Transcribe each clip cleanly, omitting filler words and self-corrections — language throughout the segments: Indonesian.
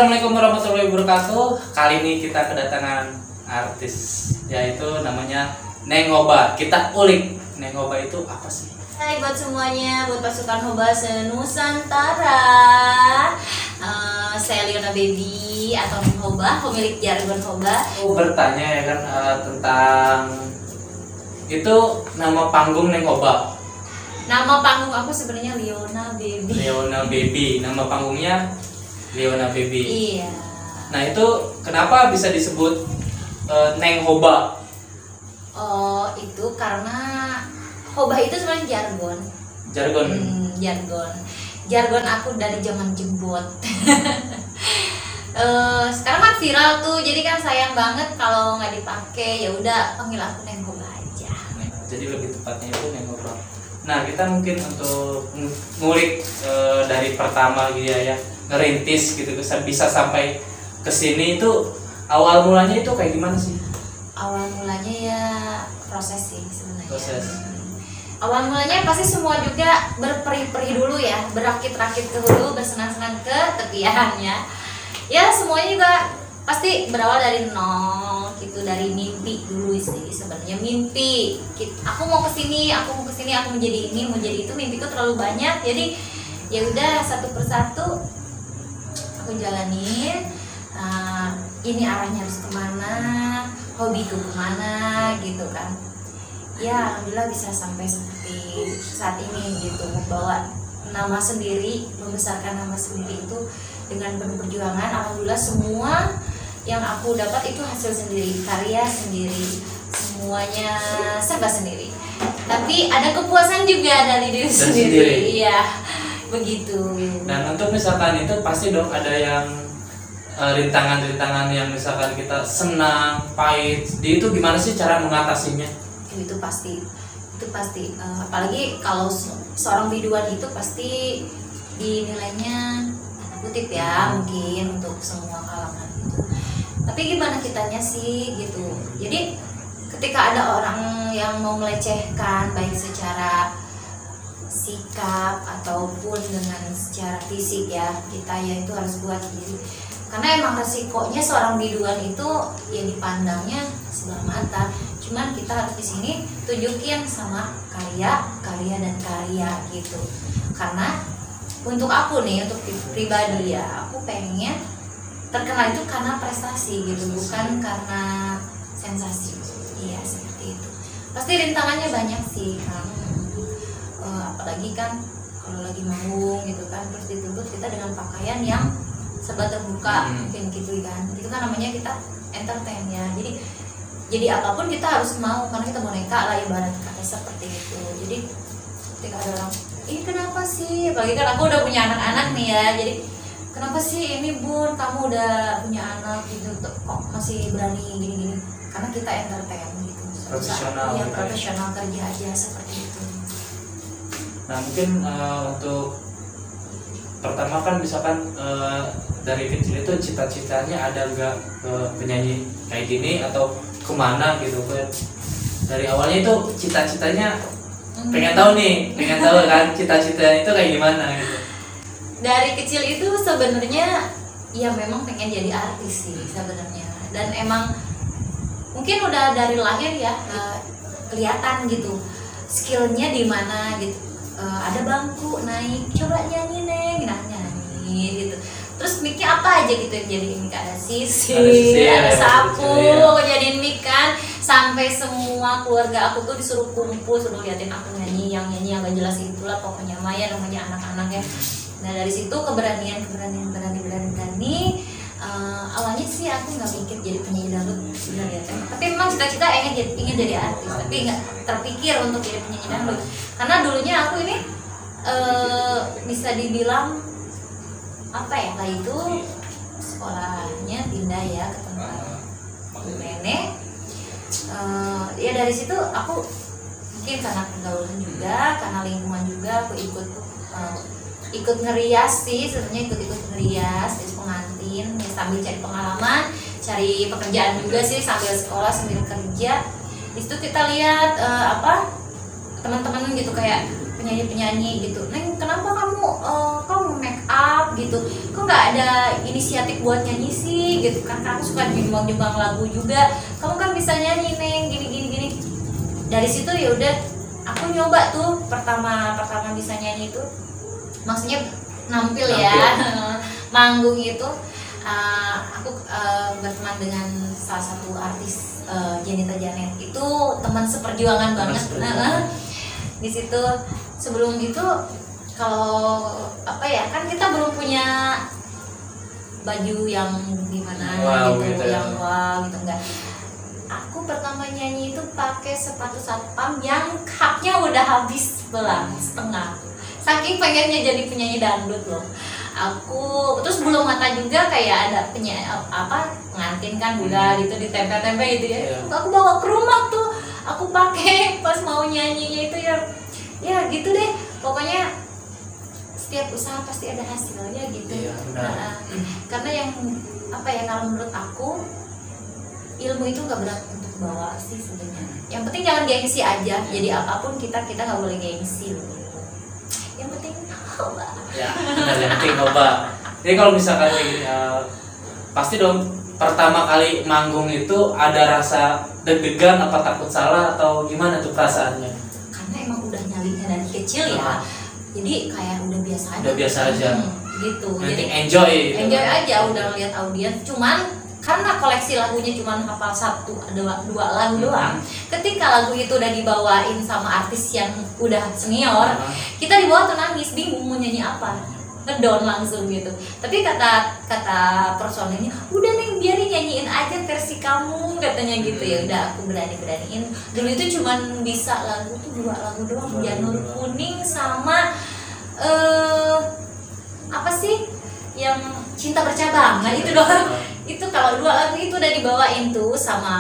Assalamualaikum warahmatullahi wabarakatuh. Kali ini kita kedatangan artis, yaitu namanya Neng Hoba. Kita ulik Neng Hoba itu apa sih? Hai buat semuanya, buat pasukan Hoba se-Nusantara. Saya Leona Baby atau Neng Hoba, pemilik jargon Hoba. Bertanya ya kan tentang itu nama panggung Neng Hoba. Nama panggung aku sebenarnya Leona Baby. Leona Baby, nama panggungnya Leona Baby. Iya. Nah itu kenapa bisa disebut Neng Hoba? Oh itu karena Hoba itu sebenarnya jargon. Jargon. Jargon aku dari zaman jebot. Sekarang kan viral tuh, jadi kan sayang banget kalau nggak dipakai. Ya udah panggil aku Neng Hoba aja. Jadi lebih tepatnya itu Neng Hoba. Nah kita mungkin untuk ngulik dari pertama gitu ya, ngerintis gitu bisa sampai ke sini itu awal mulanya itu kayak gimana sih? Awal mulanya ya proses sih sebenarnya. Proses. Awal mulanya pasti semua juga berperih-perih dulu ya, berakit-rakit ke hulu, bersenang-senang ke tepiannya. Ya semuanya juga pasti berawal dari nol gitu, dari mimpi dulu sih sebenarnya. Mimpi aku mau kesini, aku mau menjadi ini, mau jadi itu. Mimpiku terlalu banyak, jadi ya udah satu persatu aku jalanin. Ini arahnya harus kemana, hobiku kemana gitu kan. Ya alhamdulillah bisa sampai seperti saat ini gitu, membawa nama sendiri, membesarkan nama sendiri itu dengan penuh perjuangan. Alhamdulillah semua yang aku dapat itu hasil sendiri, karya sendiri, semuanya serba sendiri. Tapi ada kepuasan juga dari diri sendiri. Iya, begitu. Dan untuk misalkan itu pasti dong ada yang rintangan-rintangan yang misalkan kita senang, pahit. Di itu gimana sih cara mengatasinya? Itu pasti. Apalagi kalau seorang biduan itu pasti dinilainya kutip ya, mungkin untuk semua kalangan gitu. Tapi gimana kitanya sih gitu. Jadi ketika ada orang yang mau melecehkan baik secara sikap ataupun dengan secara fisik ya, kita ya itu harus buat diri. Karena emang resikonya seorang biduan itu ya dipandangnya sebelah mata. Cuman kita harus di sini tunjukin sama karya dan karya gitu. Karena untuk aku nih, untuk pribadi ya, aku pengen terkenal itu karena prestasi gitu, bukan karena sensasi. Iya seperti itu. Pasti rintangannya banyak sih kan. Apalagi kan kalau lagi manggung gitu kan, terus dituntut kita dengan pakaian yang serba terbuka, mungkin gitu kan. Itu kan namanya kita entertain ya. Jadi apapun kita harus mau, karena kita boneka lah ibarat kata seperti itu. Jadi ketika ada orang, ini kenapa sih? Apalagi kan aku udah punya anak-anak nih ya. Jadi kenapa sih ini Bun, kamu udah punya anak gitu, kok masih berani gini-gini? Karena kita entertain gitu. Profesional. Iya, profesional kerja aja seperti itu. Nah mungkin untuk pertama kan misalkan dari kecil itu cita-citanya ada nggak ke penyanyi kayak gini atau kemana gitu kan? Dari awalnya itu cita-citanya pengen tahu kan cita-citanya itu kayak gimana gitu. Dari kecil itu sebenarnya ya memang pengen jadi artis sih sebenarnya, dan emang mungkin udah dari lahir ya kelihatan gitu skillnya di mana gitu. Ada bangku naik, coba nyanyi Neng, nah nyanyi gitu. Terus mic-nya apa aja gitu yang jadi mic, ada sisir, ada sapu, jadiin mic kan. Sampai semua keluarga aku tuh disuruh kumpul, suruh liatin aku nyanyi, yang gak jelas itulah pokoknya Maya namanya anak-anak ya. Nah dari situ berani. Awalnya sih aku nggak mikir jadi penyanyi dangdut benar ya, tapi memang cita-cita ingin jadi artis, tapi nggak terpikir untuk jadi penyanyi dangdut. Karena dulunya aku ini bisa dibilang apa ya, lah itu sekolahnya pindah ya ke tempat nenek. Ya dari situ aku mungkin karena pergaulan juga, karena lingkungan juga, aku ikut ngerias sih sebenarnya, ikut ngerias jadi pengantin ya, sambil cari pengalaman, cari pekerjaan juga sih sambil sekolah sambil kerja. Di situ kita lihat teman-teman gitu kayak penyanyi gitu, Neng kenapa kamu make up gitu, kok nggak ada inisiatif buat nyanyi sih gitu kan, aku suka nyumbang lagu juga, kamu kan bisa nyanyi Neng gini. Dari situ ya udah aku nyoba tuh pertama bisa nyanyi itu, maksudnya nampil ya manggung itu. Aku berteman dengan salah satu artis, Janita Janet, itu teman seperjuangan banget. Di situ sebelum itu kalau apa ya, kan kita belum punya baju yang gimana gitu, yang wow gitu enggak. Aku pertama nyanyi itu pakai sepatu satpam yang kapnya udah habis setengah, saking pengennya jadi penyanyi dangdut loh. Aku terus bulu mata juga kayak ada pengantin kan udah gitu ditempel-tempel gitu ya. Aku bawa ke rumah tuh, aku pakai pas mau nyanyinya itu ya gitu deh. Pokoknya setiap usaha pasti ada hasilnya gitu. Karena yang apa ya, kalau menurut aku ilmu itu nggak berat untuk bawa sih sebenarnya. Yang penting jangan gengsi aja. Jadi apapun kita nggak boleh gengsi loh. Yang penting coba. Ya, benar, yang penting coba. Jadi kalau misalkan pasti dong pertama kali manggung itu ada rasa deg-degan, apa takut salah atau gimana tuh perasaannya? Karena emang udah nyalinya dari kecil ya. Jadi kayak udah biasa aja. Udah biasa aja. Gitu. Jadi enjoy aja udah ngeliat audiens. Cuman karena koleksi lagunya cuma hafal dua lagu doang. Ketika lagu itu udah dibawain sama artis yang udah senior, kita di bawah tuh nangis, bingung mau nyanyi apa, ngedown langsung gitu. Tapi kata personelnya, udah nih biarin nyanyiin aja versi kamu, katanya gitu. Ya udah aku beraniin. Dulu itu cuma bisa lagu tuh 2 lagu doang, Janur Kuning sama apa sih yang Cinta Bercabang. Nah itu doang. Itu kalau 2 lagu itu udah dibawain tuh sama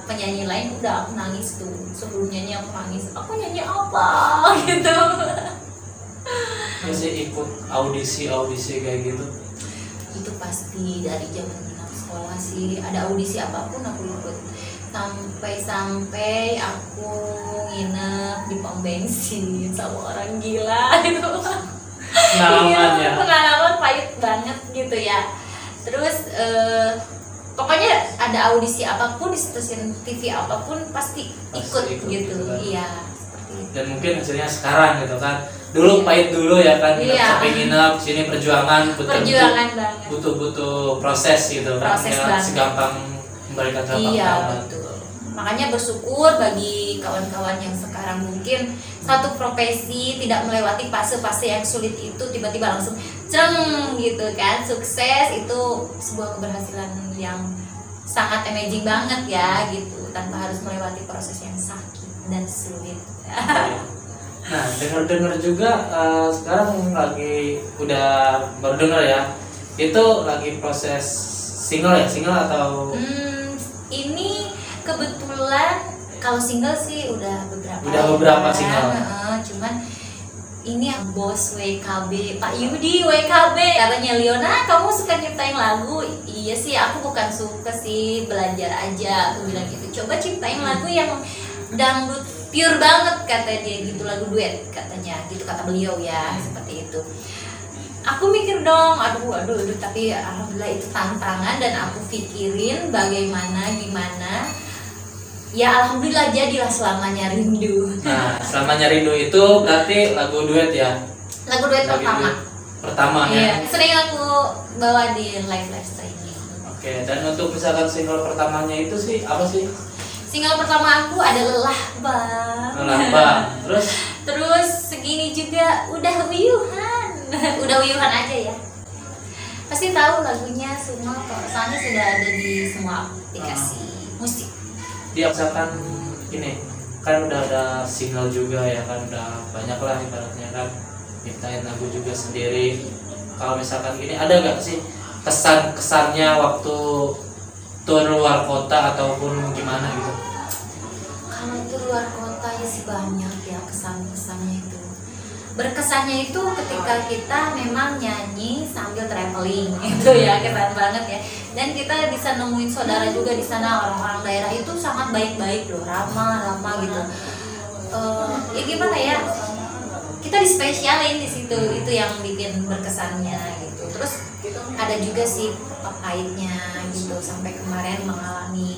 penyanyi lain, udah aku nangis tuh. Sebelum nyanyi aku nangis, aku nyanyi apa gitu. Masih ikut audisi kayak gitu? Itu pasti dari zaman sekolah sih, ada audisi apapun aku ikut. Sampai aku nginep di pom bensin sama orang gila itu. Pengalaman pahit banget gitu ya. Terus pokoknya ada audisi apapun di stasiun TV apapun pasti ikut gitu. Iya, seperti itu. Dan mungkin hasilnya sekarang gitu kan. Dulu pahit dulu ya kan, sampai nginep sini perjuangan banget. Butuh proses gitu kan. Segampang memberikan telapak betul. Makanya bersyukur bagi kawan-kawan yang sekarang mungkin satu profesi tidak melewati fase-fase yang sulit itu, tiba-tiba langsung gitu kan, sukses. Itu sebuah keberhasilan yang sangat amazing banget ya gitu, tanpa harus melewati proses yang sakit dan sulit. Nah, dengar juga sekarang lagi baru dengar ya, itu lagi proses single atau ini kebetulan kalau single sih udah beberapa single. Cuman ini yang bos WKB, Pak Yudi WKB, katanya Leona, kamu suka nyiptain lagu? Iya sih, aku bukan suka sih, belajar aja. Aku bilang gitu, coba ciptain lagu yang dangdut pure banget, kata dia gitu, lagu duet katanya gitu, kata beliau ya, seperti itu. Aku mikir dong, aduh, tapi alhamdulillah itu tantangan dan aku pikirin gimana. Ya alhamdulillah jadilah Selamanya Rindu. Nah, Selamanya Rindu itu berarti lagu duet ya? Lagu duet pertama ya? Sering aku bawa di live streaming. Oke, dan untuk misalkan single pertamanya itu sih apa sih? Single pertama aku ada Lelah Bang. Terus segini juga Udah Uyuhan. Udah Uyuhan aja ya. Pasti tahu lagunya semua, soalnya sudah ada di semua aplikasi musik. Dia misalkan ini kan udah ada single juga ya kan, udah banyak lah ibaratnya kan, nyiptain lagu juga sendiri. Kalau misalkan gini, ada nggak sih kesannya waktu tur luar kota ataupun gimana gitu? Kalau tur luar kota ya sih banyak ya kesannya itu. Berkesannya itu ketika kita memang nyanyi sambil traveling itu ya, keren banget ya. Dan kita bisa nemuin saudara juga di sana, orang-orang daerah itu sangat baik-baik loh, ramah gitu. Ya gimana ya, kita dispesialin di situ, itu yang bikin berkesannya gitu. Terus ada juga sih pahitnya gitu, sampai kemarin mengalami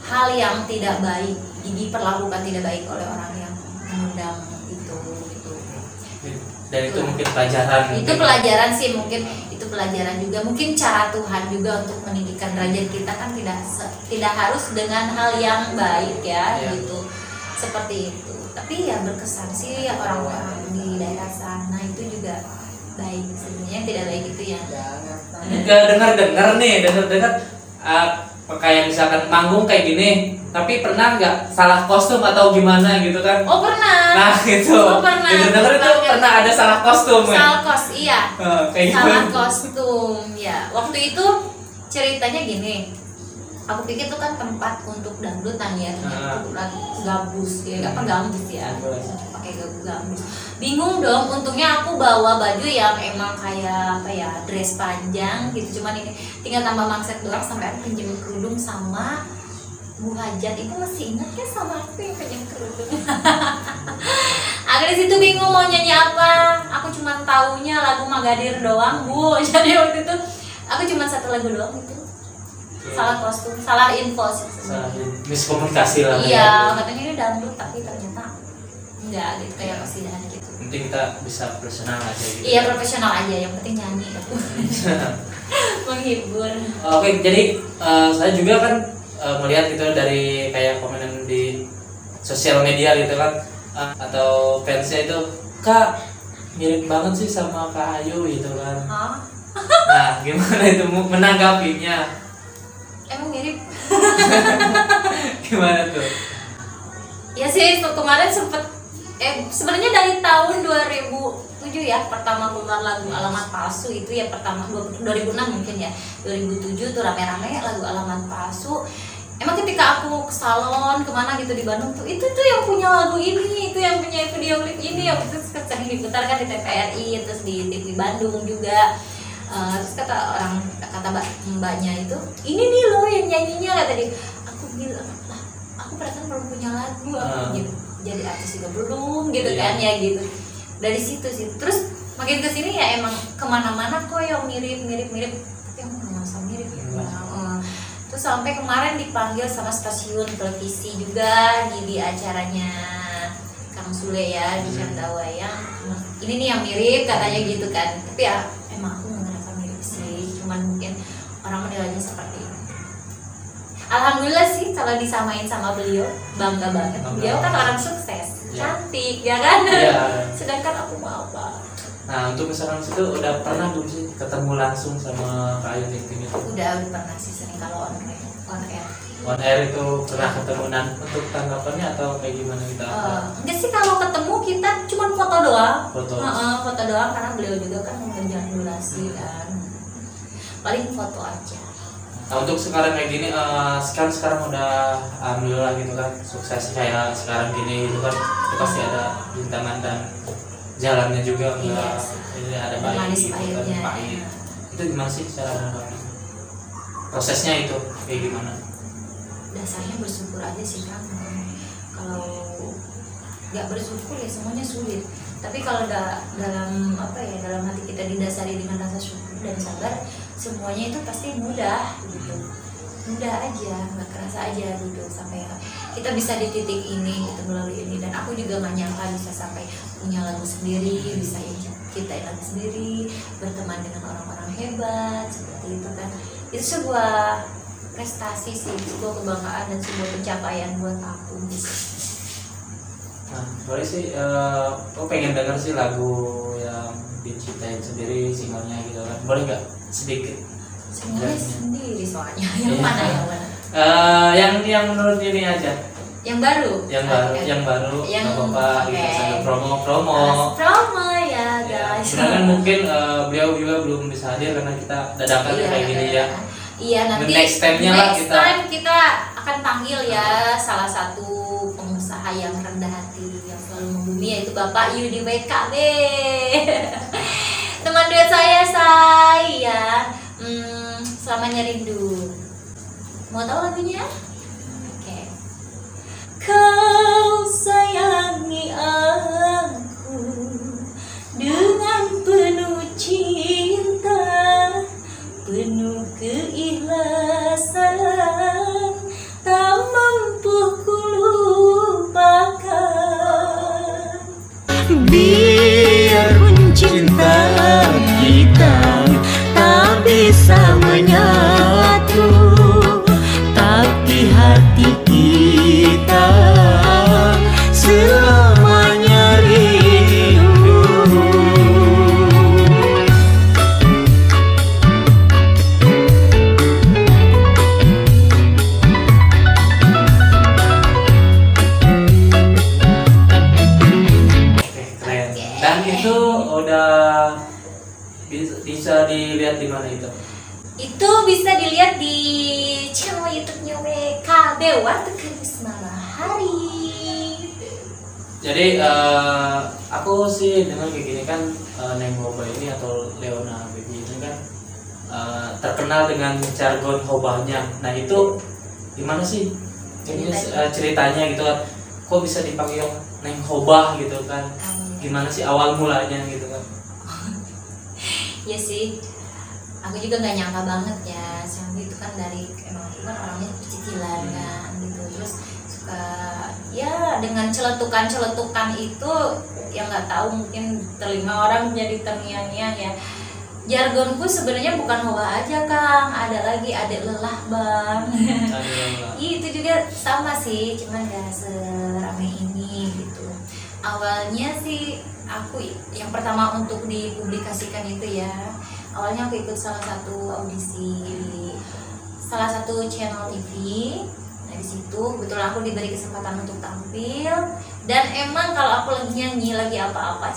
hal yang tidak baik, diperlakukan tidak baik oleh orang yang mengundang itu gitu. Dan itu mungkin pelajaran. Itu pelajaran sih, mungkin itu pelajaran juga, mungkin cara Tuhan juga untuk meninggikan derajat kita kan tidak harus dengan hal yang baik ya, gitu seperti itu. Tapi ya berkesan sih orang-orang di daerah sana itu juga baik, sebenarnya tidak baik itu ya. Dengar kayak misalkan manggung kayak gini, tapi pernah nggak salah kostum atau gimana gitu kan? Oh pernah. Nah gitu. Oh, pernah. Dengar itu pernah ada salah kostum ya? Salah kos, iya. Kayak salah gitu. kostum ya. Waktu itu ceritanya gini. Aku pikir itu kan tempat untuk dangdutan ya, ternyata lagi gabus ya, apa gambus ya, pakai gabus. Bingung dong, untungnya aku bawa baju yang emang kayak apa ya, dress panjang gitu, cuman ini tinggal tambah mangset doang, sampai aku pinjem kerudung sama Bu Hajat. Ibu masih ingat ya sama aku yang pinjem kerudung? Aku di situ bingung mau nyanyi apa, aku cuma taunya lagu Magadir doang Bu. Jadi waktu itu aku cuma satu lagu doang itu. Salah kostum, salah info sih sebenarnya. Miskomunikasi lah. Iya, katanya ini dangdut tapi ternyata enggak gitu, kayak kesidahan gitu. Penting kita bisa profesional aja gitu. Iya, profesional aja, yang penting nyanyi ya. Menghibur. Oke, jadi saya juga kan melihat gitu dari kayak komenan di sosial media gitu kan, atau fansnya itu, Kak mirip banget sih sama Kak Ayu gitu kan. Nah, gimana itu menanggapinya? Emang mirip? Gimana tuh? Ya sih, kemarin sempet sebenarnya dari tahun 2007 ya pertama keluar lagu Alamat Palsu itu ya, pertama 2006 mungkin ya, 2007 tuh rame-rame lagu Alamat Palsu. Emang ketika aku ke salon kemana gitu di Bandung tuh, itu tuh yang punya lagu ini, itu yang punya video klip ini, yang itu sering diputarkan di TVRI, terus di TV Bandung juga. Terus kata mbaknya itu, ini nih loh yang nyanyinya, kata dia. Aku bilang, lah aku perasaan belum punya lagu, aku jadi artis juga belum gitu kan ya gitu. Dari situ sih, terus makin kesini ya emang kemana-mana kok yang mirip, tapi aku nggak merasa mirip ya. Terus sampai kemarin dipanggil sama stasiun televisi juga di acaranya Kang Sule ya di Candawayang. Ini nih yang mirip katanya gitu kan, tapi ya emang aku cuman mungkin orang menilainya seperti itu. Alhamdulillah sih kalau disamain sama beliau, bangga banget. Beliau kan orang sukses, cantik ya kan. Sedangkan aku mau apa? Nah untuk misalkan situ udah pernah belum sih ketemu langsung sama Kak Ayu Ting Ting itu? Udah pernah sih, sering kalau on air. On air itu pernah ketemu, dan untuk tanggapannya atau kayak gimana kita? Enggak sih, kalau ketemu kita cuma foto doang. Foto doang karena beliau juga kan mengejar durasi kan. Paling foto aja. Nah untuk sekarang kayak gini, sekarang udah alhamdulillah gitu kan, sukses kayak sekarang gini gitu kan, itu pasti ada rintangan dan jalannya juga enggak, ini ada baik gitu kan, pahit. Itu gimana sih cara menanggapi prosesnya itu kayak gimana? Dasarnya bersyukur aja sih kan. Kalau nggak bersyukur ya semuanya sulit. Tapi kalau dalam hati kita didasari dengan rasa syukur dan sabar, semuanya itu pasti mudah gitu, mudah aja, nggak kerasa aja gitu, sampai kita bisa di titik ini gitu melalui ini. Dan aku juga nggak nyangka bisa sampai punya lagu sendiri, bisa ciptain lagu sendiri, berteman dengan orang-orang hebat seperti itu kan. Itu sebuah prestasi sih, sebuah kebanggaan dan sebuah pencapaian buat aku gitu. Nah, boleh sih, aku pengen denger sih lagu yang diciptain sendiri, singlenya gitu kan, boleh nggak sedikit? Singlenya sendiri soalnya, yang mana yang menurut ini aja. Yang baru. Yang baru. Yang bapak kita sambil promo ya guys. Sebenarnya mungkin beliau juga belum bisa hadir karena kita dadakan kayak gini ya. Iya, nanti next time kita akan panggil ya salah satu pengusaha yang rendah hati yang selalu membumi, yaitu Bapak Yudi WKB. Teman duet saya Selamanya Rindu. Mau tahu lagunya? Oke. Kau sayangi aku dengan penuh cinta, dilihat di mana itu? Itu bisa dilihat di channel YouTube-nya WKB Waktu Kamis Malam Hari. Jadi aku sih dengar kayak gini kan, Neng Hoba ini atau Leona Baby ini kan terkenal dengan jargon hobanya. Nah itu gimana sih ini ceritanya gitu kan? Kok bisa dipanggil Neng Hoba gitu kan? Gimana sih awal mulanya gitu kan? Ya sih, aku juga nggak nyangka banget ya. Sampai itu kan dari emang aku kan orangnya pecicilan kan gitu. Terus suka ya dengan celetukan itu yang nggak tahu mungkin telinga orang jadi terngiang-ngiang ya. Jargonku sebenarnya bukan hoba aja Kang, ada lagi adek lelah Bang. Itu juga sama sih, cuman gak serame ini gitu. Awalnya sih aku yang pertama untuk dipublikasikan itu ya, awalnya aku ikut salah satu audisi di salah satu channel TV. Nah di situ kebetulan aku diberi kesempatan untuk tampil, dan emang kalau aku lagi nyanyi lagi apa-apa,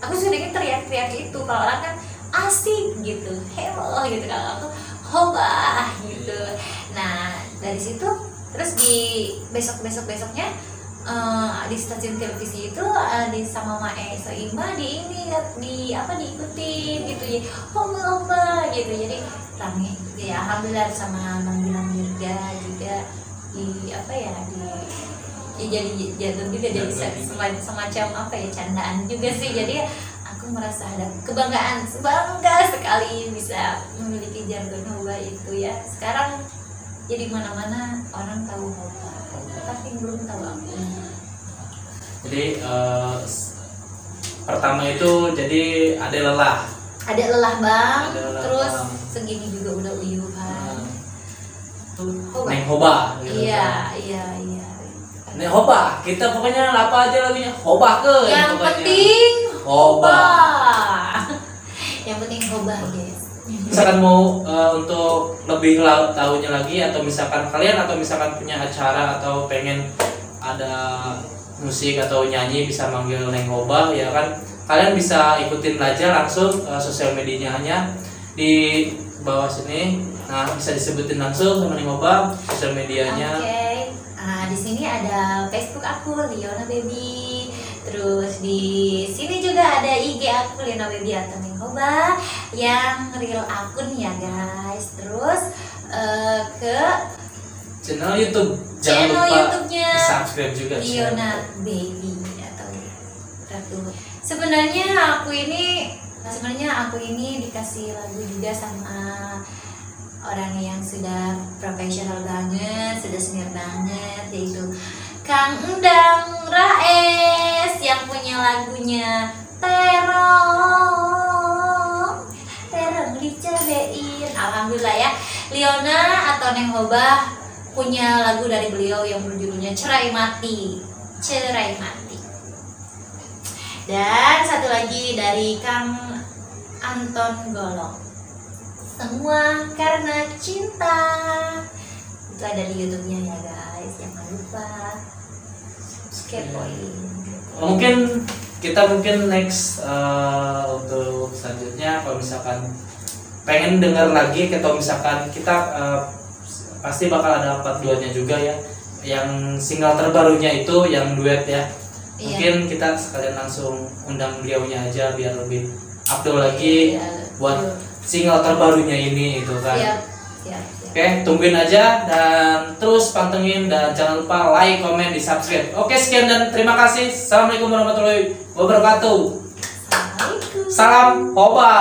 aku seringnya teriak-teriak itu. Kalau orang kan asik gitu, hello gitu, kalau aku hoba gitu. Nah dari situ terus di besoknya di stasiun televisi itu di sama Mae Soima diikutin gitu ya, hoba gitu. Jadi rame ya, alhamdulillah sama Bang Gilang Dirga juga di jadi semacam candaan juga sih. Jadi aku merasa ada kebanggaan, bangga sekali bisa memiliki jargon hoba itu ya. Sekarang jadi mana-mana orang tahu hoba, tapi belum tahu aku. Jadi pertama itu jadi ada lelah Bang, terus segini juga udah uyuhan. Neng Hoba gitu. Iya. Neng Hoba, kita pokoknya apa aja lagunya hoba ke. Yang pokoknya. penting hoba. Yang penting hoba guys. Misalkan mau untuk lebih tahunya lagi, atau misalkan kalian atau misalkan punya acara atau pengen ada musik atau nyanyi bisa manggil Neng Hoba ya kan, kalian bisa ikutin aja langsung sosial medianya di bawah sini. Nah bisa disebutin langsung sama Neng Hoba sosial medianya. Oke. Di sini ada Facebook aku Leona Baby. Terus di sini juga ada IG aku Leona Baby atau Neng Hoba yang real akun ya guys. Terus ke channel YouTube, jangan channel lupa YouTube-nya subscribe juga Leona Baby atau Ratu. Sebenarnya aku ini dikasih lagu juga sama orang yang sudah profesional banget, sudah senior banget, yaitu Kang Endang Raes yang punya lagunya Terong dicabein. Alhamdulillah ya, Leona atau Neng Hoba punya lagu dari beliau yang berjudulnya Cerai Mati. Dan satu lagi dari Kang Anton Golong, Semua Karena Cinta. Itu ada di YouTube-nya ya guys, jangan lupa kepoin. Mungkin next untuk selanjutnya kalau misalkan pengen dengar lagi, atau misalkan kita pasti bakal ada part 2-nya juga ya, yang single terbarunya itu yang duet ya. Mungkin kita sekalian langsung undang beliaunya aja biar lebih update lagi buat single terbarunya ini itu kan. Siap. Oke, tungguin aja dan terus pantengin, dan jangan lupa like, komen, di subscribe. Oke, sekian dan terima kasih. Assalamualaikum warahmatullahi wabarakatuh. Assalamualaikum. Salam Hoba.